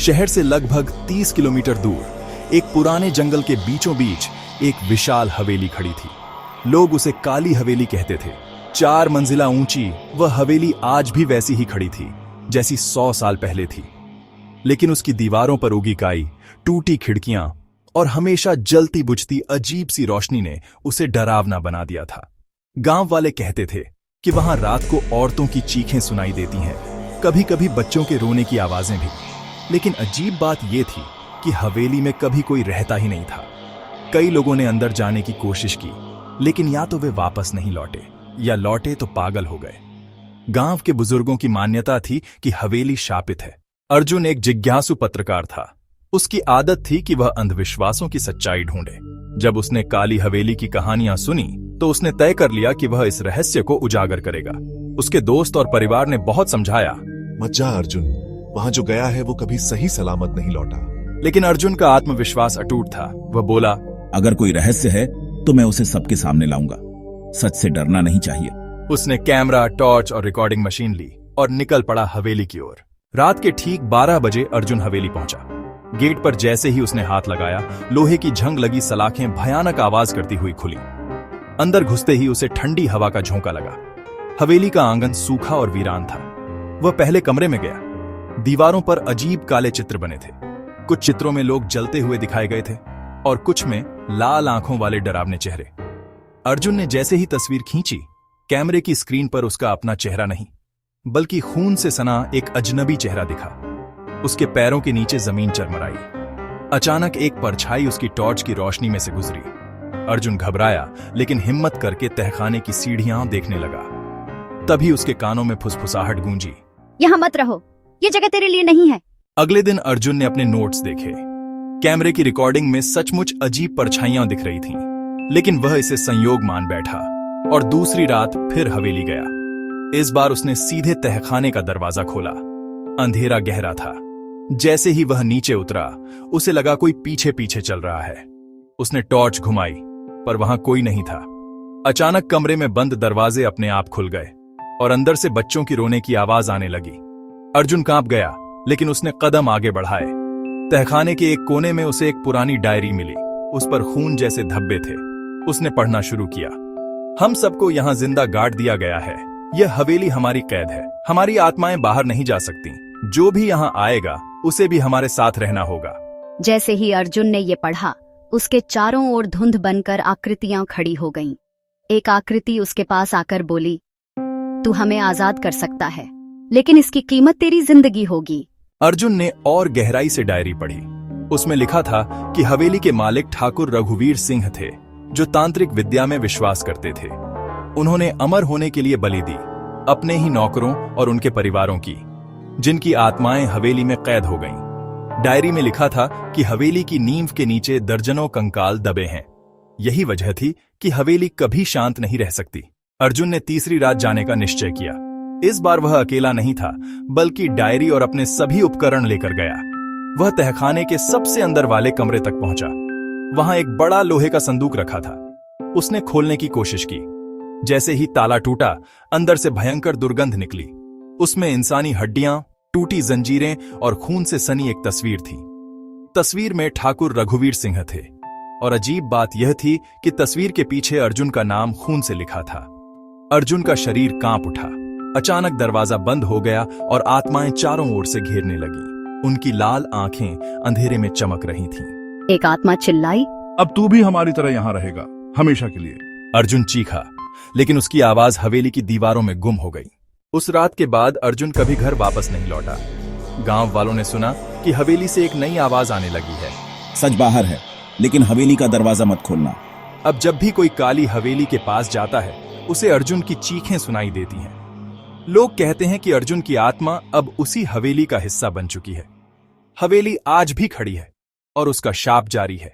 शहर से लगभग 30 किलोमीटर दूर एक पुराने जंगल के बीचों बीच एक विशाल हवेली खड़ी थी। लोग उसे काली हवेली कहते थे। 4 मंजिला ऊंची वह हवेली आज भी वैसी ही खड़ी थी जैसी 100 साल पहले थी, लेकिन उसकी दीवारों पर उगी काई, टूटी खिड़कियां और हमेशा जलती बुझती अजीब सी रोशनी ने उसे डरावना बना दिया था। गांव वाले कहते थे कि वहां रात को औरतों की चीखें सुनाई देती हैं, कभी कभी बच्चों के रोने की आवाजें भी। लेकिन अजीब बात यह थी कि हवेली में कभी कोई रहता ही नहीं था। कई लोगों ने अंदर जाने की कोशिश की, लेकिन या तो वे वापस नहीं लौटे या लौटे तो पागल हो गए। गांव के बुजुर्गों की मान्यता थी कि हवेली शापित है। अर्जुन एक जिज्ञासु पत्रकार था। उसकी आदत थी कि वह अंधविश्वासों की सच्चाई ढूंढे। जब उसने काली हवेली की कहानियां सुनी तो उसने तय कर लिया कि वह इस रहस्य को उजागर करेगा। उसके दोस्त और परिवार ने बहुत समझाया, मत जा अर्जुन, वहां जो गया है वो कभी सही सलामत नहीं लौटा। लेकिन अर्जुन का आत्मविश्वास अटूट था। वह बोला, अगर कोई रहस्य है तो मैं उसे सबके सामने लाऊंगा। सच से डरना नहीं चाहिए। उसने कैमरा, टॉर्च और रिकॉर्डिंग मशीन ली और निकल पड़ा हवेली की ओर। रात के ठीक 12 बजे अर्जुन हवेली पहुंचा। गेट पर जैसे ही उसने हाथ लगाया, लोहे की झंग लगी सलाखें भयानक आवाज करती हुई खुली। अंदर घुसते ही उसे ठंडी हवा का झोंका लगा। हवेली का आंगन सूखा और वीरान था। वह पहले कमरे में गया। दीवारों पर अजीब काले चित्र बने थे। कुछ चित्रों में लोग जलते हुए दिखाए गए थे और कुछ में लाल आंखों वाले डरावने चेहरे। अर्जुन ने जैसे ही तस्वीर खींची, कैमरे की स्क्रीन पर उसका अपना चेहरा नहीं, बल्कि खून से सना एक अजनबी चेहरा दिखा। उसके पैरों के नीचे जमीन चरमराई। अचानक एक परछाई उसकी टॉर्च की रोशनी में से गुजरी। अर्जुन घबराया, लेकिन हिम्मत करके तहखाने की सीढ़ियां देखने लगा। तभी उसके कानों में फुसफुसाहट गूंजी, यहाँ मत रहो, ये जगह तेरे लिए नहीं है। अगले दिन अर्जुन ने अपने नोट्स देखे। कैमरे की रिकॉर्डिंग में सचमुच अजीब परछाइयां दिख रही थीं, लेकिन वह इसे संयोग मान बैठा और दूसरी रात फिर हवेली गया। इस बार उसने सीधे तहखाने का दरवाजा खोला। अंधेरा गहरा था। जैसे ही वह नीचे उतरा, उसे लगा कोई पीछे पीछे चल रहा है। उसने टॉर्च घुमाई, पर वहां कोई नहीं था। अचानक कमरे में बंद दरवाजे अपने आप खुल गए और अंदर से बच्चों की रोने की आवाज आने लगी। अर्जुन कांप गया, लेकिन उसने कदम आगे बढ़ाए। तहखाने के एक कोने में उसे एक पुरानी डायरी मिली। उस पर खून जैसे धब्बे थे। उसने पढ़ना शुरू किया। हम सबको यहाँ जिंदा गाड़ दिया गया है। यह हवेली हमारी कैद है। हमारी आत्माएं बाहर नहीं जा सकती। जो भी यहाँ आएगा उसे भी हमारे साथ रहना होगा। जैसे ही अर्जुन ने ये पढ़ा, उसके चारों ओर धुंध बनकर आकृतियां खड़ी हो गईं। एक आकृति उसके पास आकर बोली, तू हमें आजाद कर सकता है, लेकिन इसकी कीमत तेरी जिंदगी होगी। अर्जुन ने और गहराई से डायरी पढ़ी। उसमें लिखा था कि हवेली के मालिक ठाकुर रघुवीर सिंह थे, जो तांत्रिक विद्या में विश्वास करते थे। उन्होंने अमर होने के लिए बलि दी, अपने ही नौकरों और उनके परिवारों की, जिनकी आत्माएं हवेली में कैद हो गईं। डायरी में लिखा था कि हवेली की नींव के नीचे दर्जनों कंकाल दबे हैं। यही वजह थी कि हवेली कभी शांत नहीं रह सकती। अर्जुन ने तीसरी रात जाने का निश्चय किया। इस बार वह अकेला नहीं था, बल्कि डायरी और अपने सभी उपकरण लेकर गया। वह तहखाने के सबसे अंदर वाले कमरे तक पहुंचा। वहां एक बड़ा लोहे का संदूक रखा था। उसने खोलने की कोशिश की। जैसे ही ताला टूटा, अंदर से भयंकर दुर्गंध निकली। उसमें इंसानी हड्डियां, टूटी जंजीरें और खून से सनी एक तस्वीर थी। तस्वीर में ठाकुर रघुवीर सिंह थे, और अजीब बात यह थी कि तस्वीर के पीछे अर्जुन का नाम खून से लिखा था। अर्जुन का शरीर कांप उठा। अचानक दरवाजा बंद हो गया और आत्माएं चारों ओर से घेरने लगीं। उनकी लाल आंखें अंधेरे में चमक रही थीं। एक आत्मा चिल्लाई, अब तू भी हमारी तरह यहाँ रहेगा, हमेशा के लिए। अर्जुन चीखा, लेकिन उसकी आवाज हवेली की दीवारों में गुम हो गई। उस रात के बाद अर्जुन कभी घर वापस नहीं लौटा। गांव वालों ने सुना कि हवेली से एक नई आवाज आने लगी है। सच बाहर है, लेकिन हवेली का दरवाजा मत खोलना। अब जब भी कोई काली हवेली के पास जाता है, उसे अर्जुन की चीखें सुनाई देती हैं। लोग कहते हैं कि अर्जुन की आत्मा अब उसी हवेली का हिस्सा बन चुकी है। हवेली आज भी खड़ी है और उसका शाप जारी है।